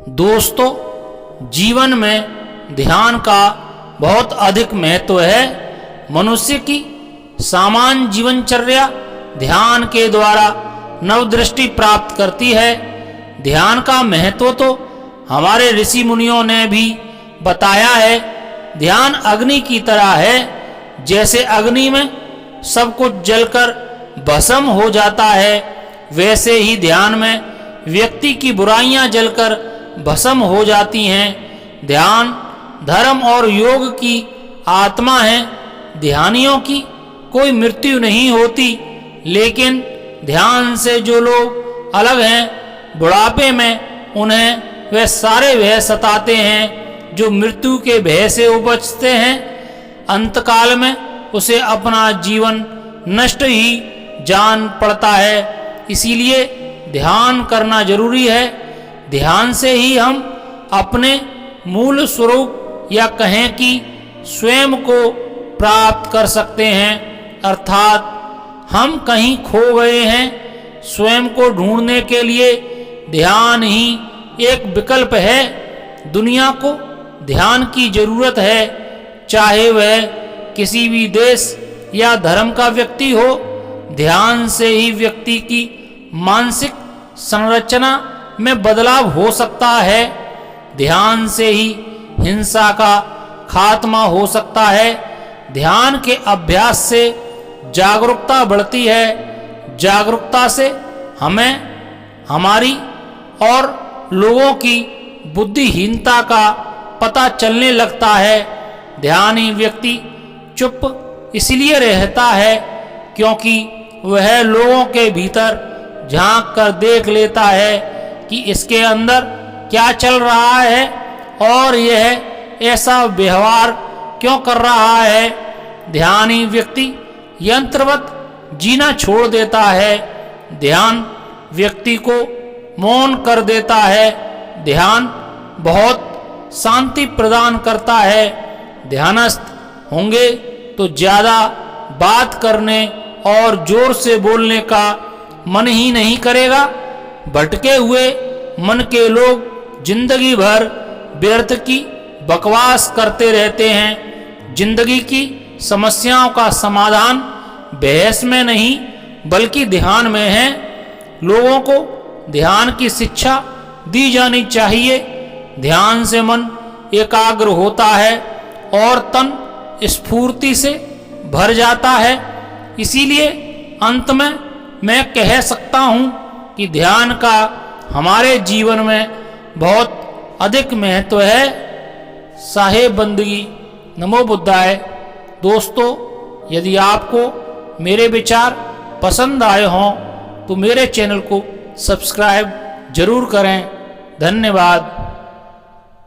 दोस्तों, जीवन में ध्यान का बहुत अधिक महत्व है। मनुष्य की सामान्य जीवनचर्या ध्यान के द्वारा नवदृष्टि प्राप्त करती है। ध्यान का महत्व तो हमारे ऋषि मुनियों ने भी बताया है। ध्यान अग्नि की तरह है। जैसे अग्नि में सब कुछ जलकर भस्म हो जाता है, वैसे ही ध्यान में व्यक्ति की बुराइयां जलकर भस्म हो जाती हैं। ध्यान धर्म और योग की आत्मा है। ध्यानियों की कोई मृत्यु नहीं होती, लेकिन ध्यान से जो लोग अलग हैं, बुढ़ापे में उन्हें वे सारे भय सताते हैं जो मृत्यु के भय से उपजते हैं। अंतकाल में उसे अपना जीवन नष्ट ही जान पड़ता है। इसीलिए ध्यान करना जरूरी है। ध्यान से ही हम अपने मूल स्वरूप या कहें कि स्वयं को प्राप्त कर सकते हैं। अर्थात हम कहीं खो गए हैं। स्वयं को ढूंढने के लिए ध्यान ही एक विकल्प है। दुनिया को ध्यान की जरूरत है, चाहे वह किसी भी देश या धर्म का व्यक्ति हो। ध्यान से ही व्यक्ति की मानसिक संरचना में बदलाव हो सकता है। ध्यान से ही हिंसा का खात्मा हो सकता है। ध्यान के अभ्यास से जागरूकता बढ़ती है। जागरूकता से हमें हमारी और लोगों की बुद्धिहीनता का पता चलने लगता है। ध्यानी व्यक्ति चुप इसलिए रहता है क्योंकि वह लोगों के भीतर झांक कर देख लेता है कि इसके अंदर क्या चल रहा है और यह ऐसा व्यवहार क्यों कर रहा है। ध्यानी व्यक्ति यंत्रवत जीना छोड़ देता है। ध्यान व्यक्ति को मौन कर देता है। ध्यान बहुत शांति प्रदान करता है। ध्यानस्थ होंगे तो ज़्यादा बात करने और जोर से बोलने का मन ही नहीं करेगा। भटके हुए मन के लोग जिंदगी भर व्यर्थ की बकवास करते रहते हैं। जिंदगी की समस्याओं का समाधान बहस में नहीं बल्कि ध्यान में है। लोगों को ध्यान की शिक्षा दी जानी चाहिए। ध्यान से मन एकाग्र होता है और तन स्फूर्ति से भर जाता है। इसीलिए अंत में मैं कह सकता हूँ कि ध्यान का हमारे जीवन में बहुत अधिक महत्व है। साहेब बंदगी। नमो बुद्धाय। दोस्तों, यदि आपको मेरे विचार पसंद आए हों तो मेरे चैनल को सब्सक्राइब जरूर करें। धन्यवाद।